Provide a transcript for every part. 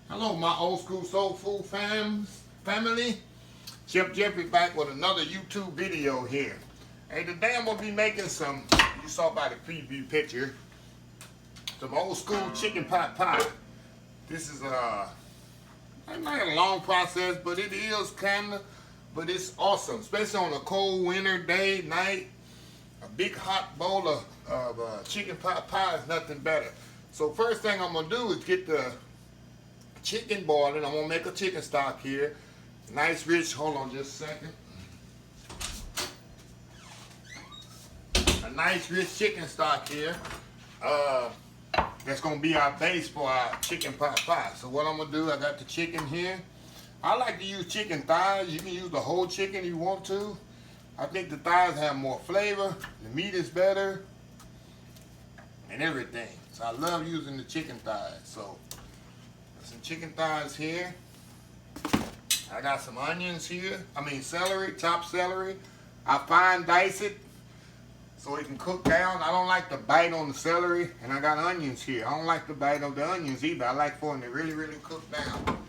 Hello, my old school soul food family. Chef Jeffrey back with another YouTube video here. Hey, today I'm gonna be making some. You saw by the preview picture, some old school chicken pot pie. This is not a long process, but it is kinda, but it's awesome, especially on a cold winter day, night. A big hot bowl of chicken pot pie is nothing better. So first thing I'm gonna do is get the chicken boiling. I'm gonna make a chicken stock here. Nice rich, hold on just a second. A nice rich chicken stock here. That's gonna be our base for our chicken pot pie. So what I'm gonna do, I got the chicken here. I like to use chicken thighs. You can use the whole chicken if you want to. I think the thighs have more flavor. The meat is better and everything. So I love using the chicken thighs. So some chicken thighs here. I got some onions here. Celery, chopped celery. I fine dice it so it can cook down. I don't like to bite on the celery, and I got onions here. I don't like to bite on the onions either. I like for them to really, really cook down.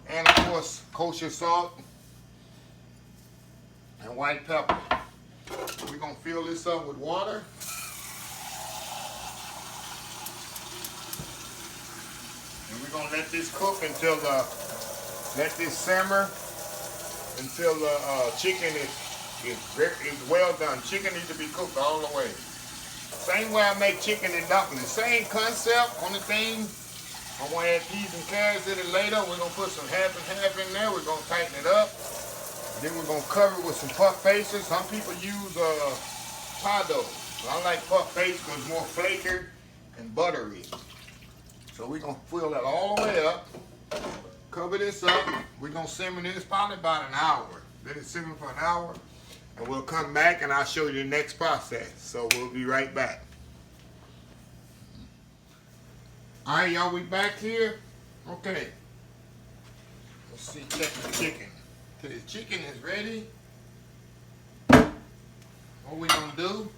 And of course, kosher salt and white pepper. We're gonna fill this up with water. And we're gonna let this cook until let this simmer until the chicken is well done. Chicken needs to be cooked all the way. Same way I make chicken and dumplings. Same concept. Only thing, I'm gonna add peas and carrots in it later. We're gonna put some half and half in there. We're gonna tighten it up. Then we're gonna cover it with some puff pastry. Some people use pie dough. I like puff pastry because it's more flaky and buttery. So we're gonna fill that all the way up. Cover this up. We're gonna simmer this probably about an hour. Let it simmer for an hour, and we'll come back and I'll show you the next process. So we'll be right back. All right, y'all, we back here. Okay. Let's see, check the chicken. Okay, the chicken is ready. What we're gonna do?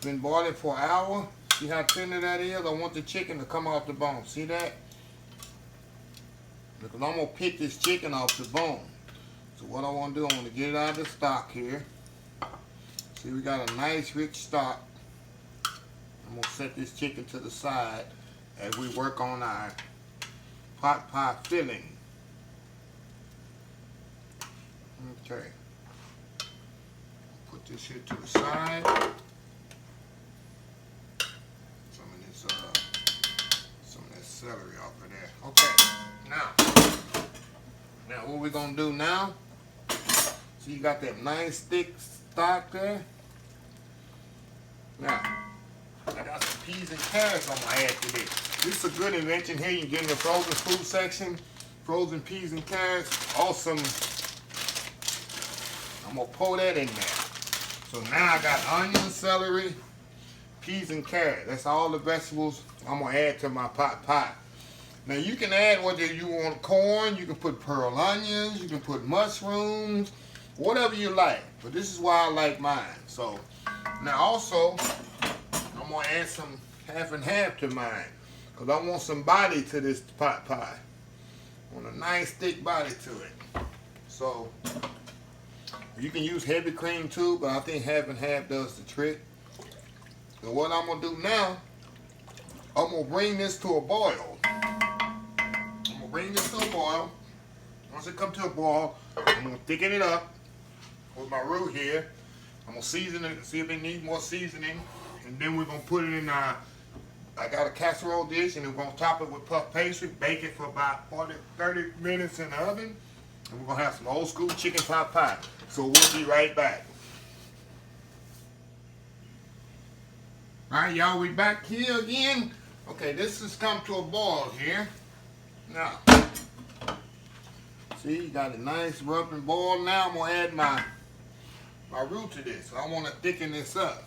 Been boiling for an hour. See how tender that is? I want the chicken to come off the bone. See that? Because I'm going to pick this chicken off the bone. So what I want to do, I want to get it out of the stock here. See, we got a nice rich stock. I'm going to set this chicken to the side as we work on our pot pie filling. Okay. Put this here to the side. Some of that celery off of there. Okay. Now what we're gonna do now? So you got that nice thick stock there. Now I got some peas and carrots I'm gonna add to this. This is a good invention here. You can get in the frozen food section. Frozen peas and carrots, awesome. I'm gonna pour that in there. So now I got onion, celery, peas and carrots. That's all the vegetables I'm gonna add to my pot pie. Now you can add whether you want corn, you can put pearl onions, you can put mushrooms, whatever you like. But this is why I like mine. So now also I'm gonna add some half and half to mine because I want some body to this pot pie. I want a nice thick body to it. So you can use heavy cream too, but I think half and half does the trick. So what I'm gonna do now, I'm gonna bring this to a boil. Bring this to a boil. Once it comes to a boil, I'm going to thicken it up with my roux here. I'm going to season it, see if it needs more seasoning. And then we're going to put it in I got a casserole dish, and we're going to top it with puff pastry, bake it for about 30 minutes in the oven. And we're going to have some old school chicken pot pie. So we'll be right back. All right, y'all, we back here again. Okay, this has come to a boil here. Now, see, you got a nice rubbing boil. Now I'm going to add my roux to this. I want to thicken this up.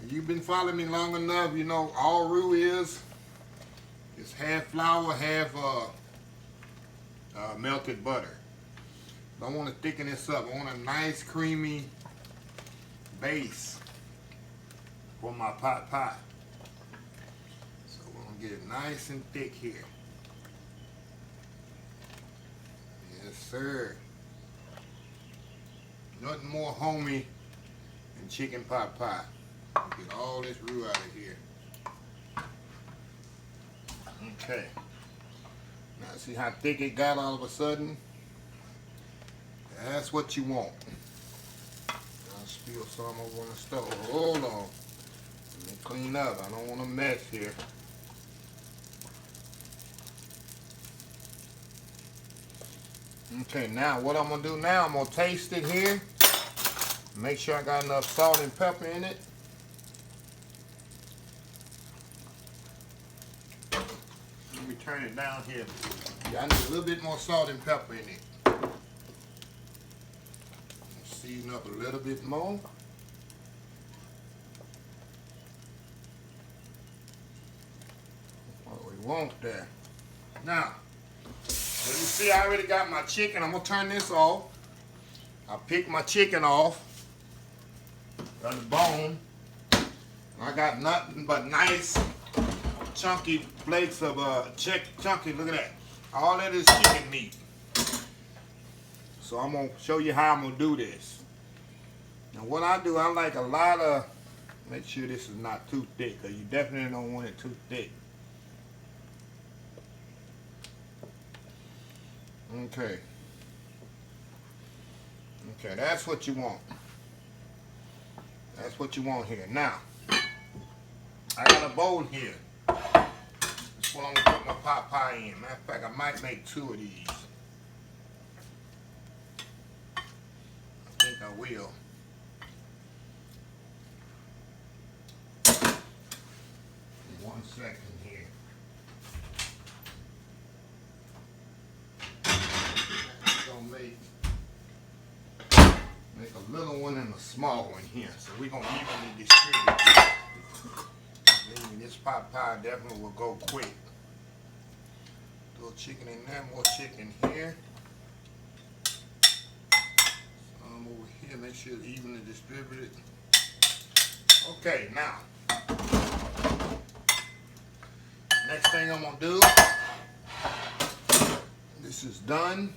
If you've been following me long enough, you know all roux is half flour, half melted butter. I want to thicken this up. I want a nice creamy base for my pot pie. So we're going to get it nice and thick here. sir. Nothing more homey than chicken pot pie. Get all this roux out of here. Okay. Now see how thick it got all of a sudden? That's what you want. I'll spill some over on the stove. Hold on. Let me clean up. I don't want to mess here. Okay, now what I'm going to do now, I'm going to taste it here. Make sure I got enough salt and pepper in it. Let me turn it down here. Yeah, I need a little bit more salt and pepper in it. Season up a little bit more. What we want there. Now, so you see I already got my chicken. I'm going to turn this off. I picked my chicken off. Got the bone. I got nothing but nice chunky flakes of chunky, look at that. All that is chicken meat. So I'm going to show you how I'm going to do this. Now what I do, I like a lot of, make sure this is not too thick, because you definitely don't want it too thick. Okay. Okay, that's what you want. That's what you want here. Now, I got a bowl here. That's what I'm going to put my pot pie in. Matter of fact, I might make 2 of these. I think I will. In 1 second here. I'm going to make a little one and a small one here. So we're going to evenly distribute this. This pot pie definitely will go quick. Throw chicken in there, more chicken here. Some over here, make sure it's evenly distributed. Okay, now. Next thing I'm going to do, this is done.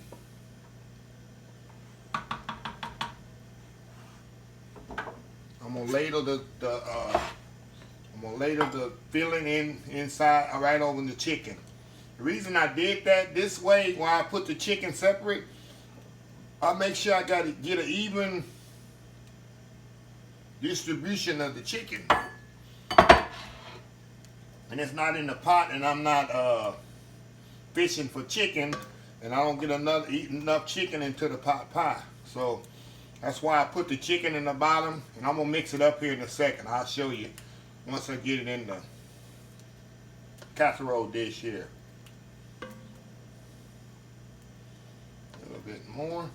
I'm going to ladle the filling inside right over the chicken. The reason I did that this way, when I put the chicken separate, I make sure I got to get an even distribution of the chicken. And it's not in the pot, and I'm not fishing for chicken, and I don't get enough chicken into the pot pie. So that's why I put the chicken in the bottom, and I'm gonna mix it up here in a second. I'll show you once I get it in the casserole dish here. A little bit more.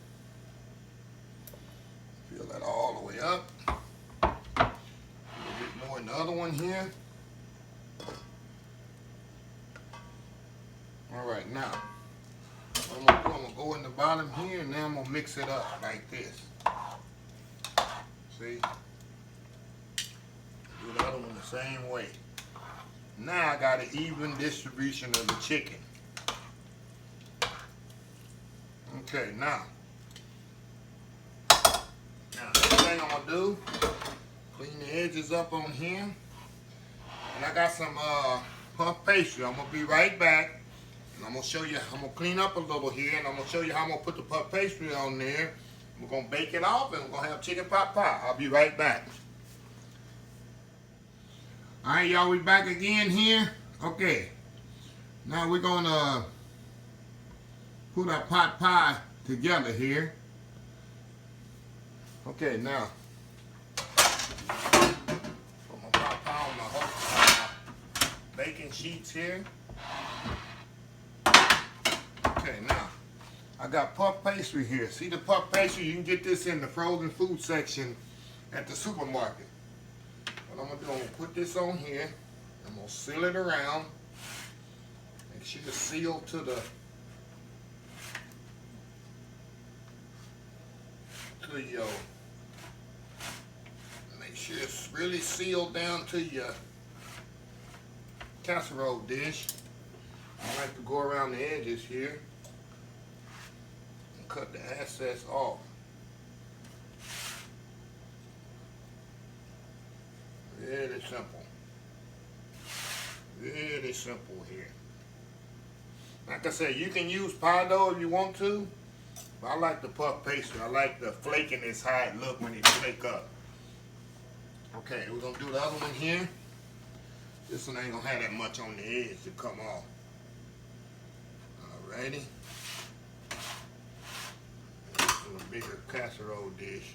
Fill that all the way up. A little bit more in the other one here. All right, now what I'm gonna go in the bottom here, and then I'm gonna mix it up like this. See? Do the other one the same way. Now I got an even distribution of the chicken. Okay, now next thing I'm gonna do, clean the edges up on here. And I got some puff pastry. I'm gonna be right back. And I'm gonna show you, I'm gonna clean up a little here, and I'm gonna show you how I'm gonna put the puff pastry on there. We're gonna bake it off, and we're gonna have chicken pot pie. I'll be right back. All right, y'all, we back again here. Okay, now we're gonna put our pot pie together here. Okay, now put my pot pie on my baking sheets here. Okay, now I got puff pastry here. See the puff pastry? You can get this in the frozen food section at the supermarket. What I'm gonna do, I'm gonna put this on here. I'm gonna seal it around. Make sure it's sealed to your. Make sure it's really sealed down to your casserole dish. I like to go around the edges here. and cut the excess off. Really simple. Really simple here. Like I said, you can use pie dough if you want to, but I like the puff pastry. I like the flakiness, how it look when it flake up. Okay, we're gonna do the other one here. This one ain't gonna have that much on the edge to come off. Alrighty. This is a bigger casserole dish.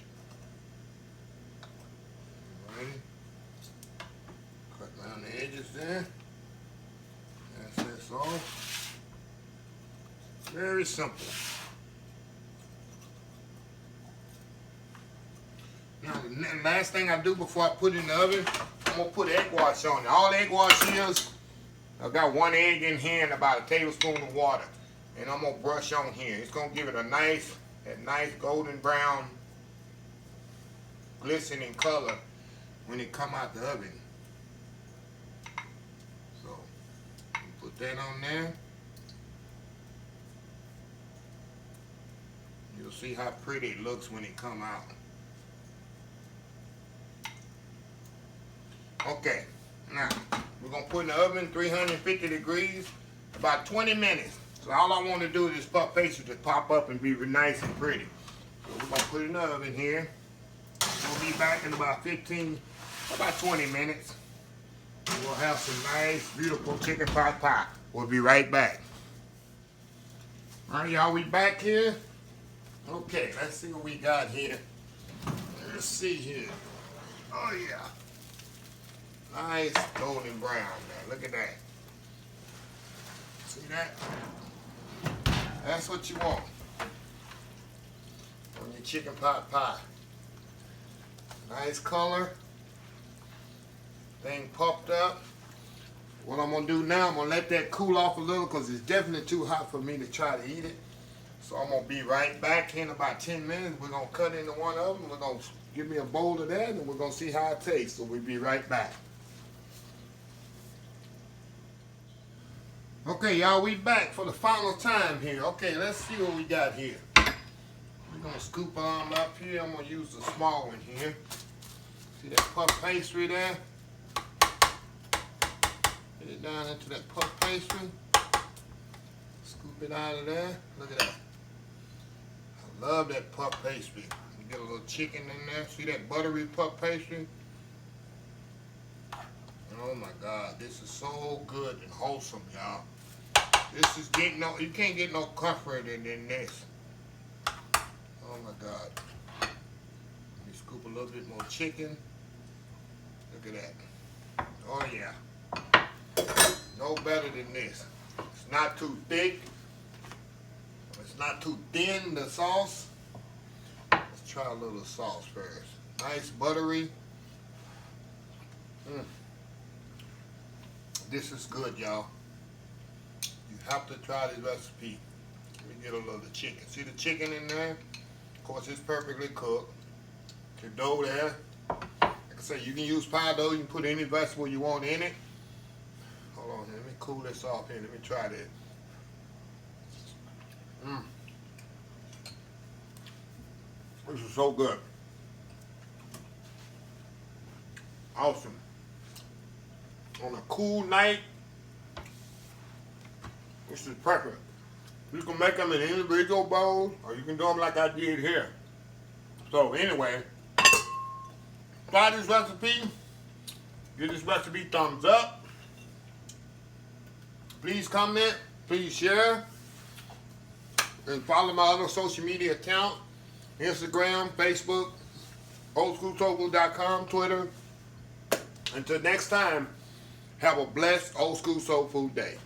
Alrighty. Cut around the edges there. That's this off. Very simple. Now the last thing I do before I put it in the oven, I'm gonna put egg wash on it. All egg wash is, I've got 1 egg in here and about a tablespoon of water. And I'm gonna brush on here. It's gonna give it a nice golden brown glistening color when it come out the oven. So put that on there. You'll see how pretty it looks when it come out. Okay, now we're gonna put in the oven 350 degrees, about 20 minutes. So all I want to do is this puff pastry to pop up and be nice and pretty. So we're gonna put it in the oven here. We'll be back in about 20 minutes. We'll have some nice, beautiful chicken pot pie. We'll be right back. All right, y'all, we back here. Okay, let's see what we got here. Let's see here. Oh yeah. Nice golden brown, man. Look at that. See that? That's what you want on your chicken pot pie. Nice color. Thing puffed up. What I'm going to do now, I'm going to let that cool off a little because it's definitely too hot for me to try to eat it. So I'm going to be right back in about 10 minutes. We're going to cut into one of them. We're going to give me a bowl of that and we're going to see how it tastes. So we'll be right back. Okay, y'all, we back for the final time here. Okay, let's see what we got here. We're going to scoop them up here. I'm going to use the small one here. See that puff pastry there? Get it down into that puff pastry. Scoop it out of there. Look at that. I love that puff pastry. You get a little chicken in there. See that buttery puff pastry? Oh my God, this is so good and wholesome, y'all. This is you can't get no comforter than this. Oh my God. Let me scoop a little bit more chicken. Look at that. Oh yeah. No better than this. It's not too thick. It's not too thin, the sauce. Let's try a little sauce first. Nice buttery. This is good, y'all. You have to try this recipe. Let me get a little of the chicken. See the chicken in there? Of course, it's perfectly cooked. The dough there. Like I said, you can use pie dough. You can put any vegetable you want in it. Hold on, let me cool this off here. Let me try this. This is so good. Awesome. On a cool night, this is perfect. You can make them in individual bowls, or you can do them like I did here. So anyway, try this recipe. Give this recipe thumbs up. Please comment, please share, and follow my other social media account, Instagram, Facebook, oldschoolsoulfood.com, Twitter. Until next time, have a blessed Old School Soul Food Day.